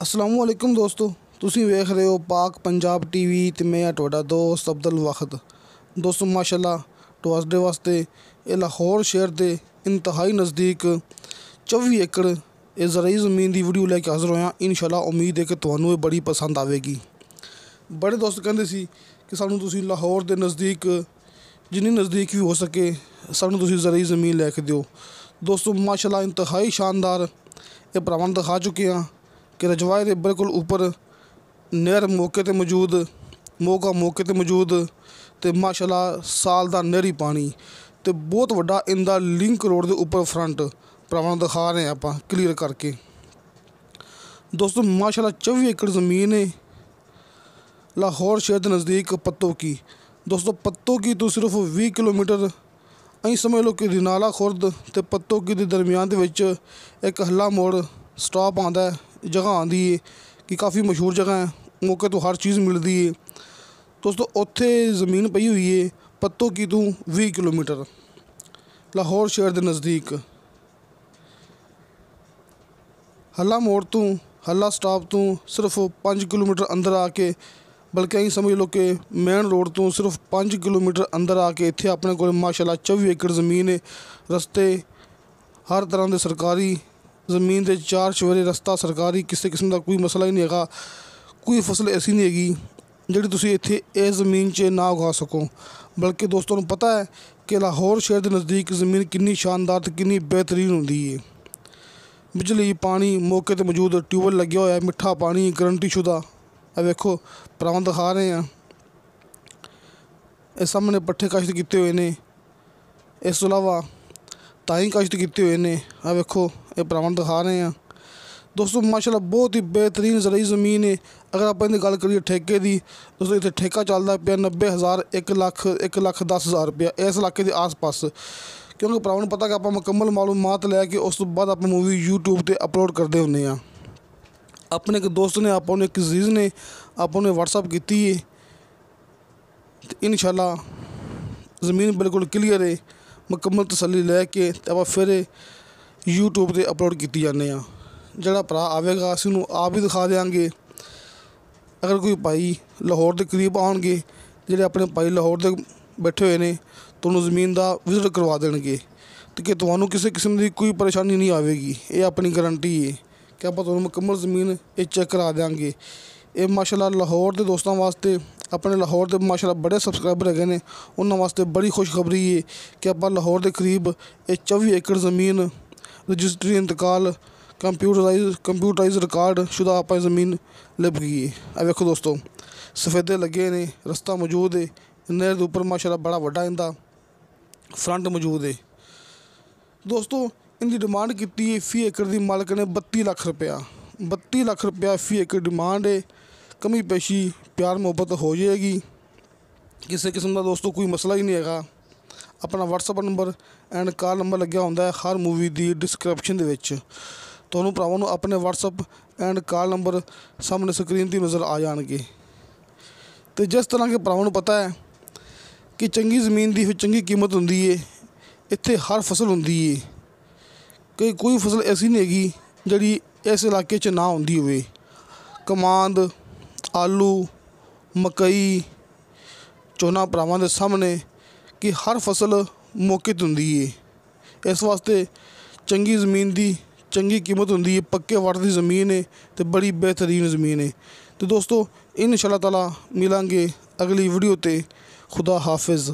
अस्सलाम वालेकुम दोस्तों, ਤੁਸੀਂ ਵੇਖ ਰਹੇ ਹੋ ਪਾਕ ਪੰਜਾਬ ਟੀਵੀ ਤੇ ਮੈਂ ਤੁਹਾਡਾ ਦੋਸਤ ਅਬਦੁਲ ਵਖਤ। ਦੋਸਤੋ ਮਾਸ਼ਾਅੱਲਾ ਤੁਹਾਡੇ ਵਾਸਤੇ ਇਹ ਲਾਹੌਰ ਸ਼ਹਿਰ ਦੇ ਇੰਤਹਾਈ ਨਜ਼ਦੀਕ 24 ਏਕੜ ਇਹ ਜ਼ਰਾਈ ਜ਼ਮੀਨ ਦੀ ਵੀਡੀਓ ਲੈ ਕੇ ਹਾਜ਼ਰ ਹੋਇਆ। ਇਨਸ਼ਾਅੱਲਾ ਉਮੀਦ ਹੈ ਕਿ ਤੁਹਾਨੂੰ ਇਹ ਬੜੀ ਪਸੰਦ ਆਵੇਗੀ। ਬੜੇ ਦੋਸਤ ਕਹਿੰਦੇ ਸੀ ਕਿ ਸਾਨੂੰ ਤੁਸੀਂ ਲਾਹੌਰ ਦੇ ਨਜ਼ਦੀਕ ਜਿੰਨੀ ਨਜ਼ਦੀਕ ਵੀ ਹੋ ਸਕੇ ਸਾਨੂੰ ਤੁਸੀਂ ਜ਼ਰਾਈ ਜ਼ਮੀਨ ਲੈ ਕੇ ਦਿਓ। ਦੋਸਤੋ ਮਾਸ਼ਾਅੱਲਾ ਇੰਤਹਾਈ ਸ਼ਾਨਦਾਰ ਇਹ ਭਰਾਵਾਂ ਨੂੰ ਦਿਖਾ ਚੁੱਕੇ ਹਾਂ कि रजवाए के बिल्कुल उपर नहर मौके पर मौजूद मौके पर मौजूद तो माशाअल्लाह साल का नहरी पानी तो बहुत वड्डा इंदा लिंक रोड के उपर फ्रंट भरावां दिखा रहे हैं आप क्लीयर करके। दोस्तों माशाअल्लाह 24 एकड़ ज़मीन है लाहौर शहर के नज़दीक पत्तों की। दोस्तों पत्तों की तो सिर्फ 20 किलोमीटर अं समझ लो कि रिनाला खुर्द तो पत्तों की दे दरम्यान एक हल्ला मोड़ स्टॉप आता है। जगह आती है कि काफ़ी मशहूर जगह है, मौके तो हर चीज़ मिलती है। दोस्तों उत्थे ज़मीन पई हुई है पत्तों की तो 20 किलोमीटर लाहौर शहर के नज़दीक। हल्ला मोड़ तो हल्ला स्टॉप तो सिर्फ 5 किलोमीटर अंदर आके बल्कि अं समझ लो कि मेन रोड तो सिर्फ 5 किलोमीटर अंदर आके इत्थे अपने को माशाअल्लाह 24 एकड़ ज़मीन है। रस्ते हर तरह के सरकारी ज़मीन के 4 चवेरे रस्ता सरकारी, किसी किस्म का कोई मसला ही नहीं है। कोई फसल ऐसी नहीं हैगी जिहड़ी तुसीं इत्थे इस ज़मीन च ना उगा सको। बल्कि दोस्तों को पता है कि लाहौर शहर के नज़दीक ज़मीन कितनी शानदार तो कितनी बेहतरीन होंदी है। बिजली पानी मौके पर मौजूद, ट्यूबवैल लगे हुआ है, मिठा पानी गारंटी शुदा। अब देखो भरावां दिखा रहे हैं इस सामने पट्ठे काश्त किए हुए हैं, इस तो अलावा ताई काश्त किए हुए हैं। आ वेखो ये भरावां दिखा रहे हैं। दोस्तों माशाअल्लाह बहुत ही बेहतरीन ज़राई ज़मीन है। अगर आप इन्हें गल करिए ठेके की, दोस्तों इतने ठेका चलता पाया 90,000 1 लाख 10,000 रुपया इस इलाके के आस पास। क्योंकि भरावां नूं पता कि आप मुकम्मल मालूमात लैके उस तो बाद आप मूवी यूट्यूब पर अपलोड करते होंगे। अपने एक दोस्त ने आपने एक अजीज़ ने आपने व्हाट्सअप की है, इंशाअल्लाह ज़मीन बिल्कुल क्लीयर है। मुकम्मल तसल्ली लैके आप फिर यूट्यूब पर अपलोड की जाने। जड़ा भरा आवेगा असीं नूं आप भी दिखा देंगे। अगर कोई भाई लाहौर के करीब आउणगे जिहड़े अपने भाई लाहौर के बैठे हुए हैं तो उन्होंने ज़मीन का विजिट करवा देंगे तो कि तुहानूं किसी किस्म की कोई परेशानी नहीं आएगी। ये अपनी गारंटी है कि आप तुहानूं मुकम्मल ज़मीन ये चेक करा देंगे। ये माशाअल्लाह लाहौर के दोस्तों वास्ते अपने लाहौर के माशाअल्लाह बड़े सबसक्राइबर है ने उन्होंने वास्ते बड़ी खुशखबरी है कि आप लाहौर के करीब ये 24 एकड़ ज़मीन रजिस्ट्री इंतकाल कंप्यूटराइज रिकॉर्ड शुदा आप ज़मीन लभ गई है। अब देखो दोस्तों सफेदे लगे ने, रस्ता मौजूद है, नहर के उपर माशाअल्लाह बड़ा वड्डा इंदा फ्रंट मौजूद है। दोस्तों इनकी डिमांड की है फी एकड़ की मालक ने 32 लाख रुपया 32 लाख रुपया फी एकड़ डिमांड है। कमी पेशी प्यार मुहब्बत हो जाएगी, किसी किस्म का दोस्तों कोई मसला ही नहीं है। अपना WhatsApp number and call number लग्या होंदा है हर मूवी की डिस्क्रिप्शन दे विच। तुहानूं भरावां नूं अपने व्हाट्सअप एंड कॉल नंबर सामने स्क्रीन पर नज़र आ जाएंगे। तो जिस तरह के भरावां नूं पता है कि चंगी ज़मीन की फिर चंगी कीमत होंदी है। इत्थे हर फसल होंदी है, कोई फसल ऐसी नहीं हैगी जिहड़ी इस इलाके च ना होंदी होवे। कमांद आलू मकई झोना भरावां दे सामने कि हर फसल मौके पर होंदी है। इस वास्ते चंगी ज़मीन की चंगी कीमत होंदी है। पक्के वट की ज़मीन है तो बड़ी बेहतरीन ज़मीन है। तो दोस्तों इंशाअल्लाह ताला मिलांगे अगली वीडियो ते। खुदा हाफिज़।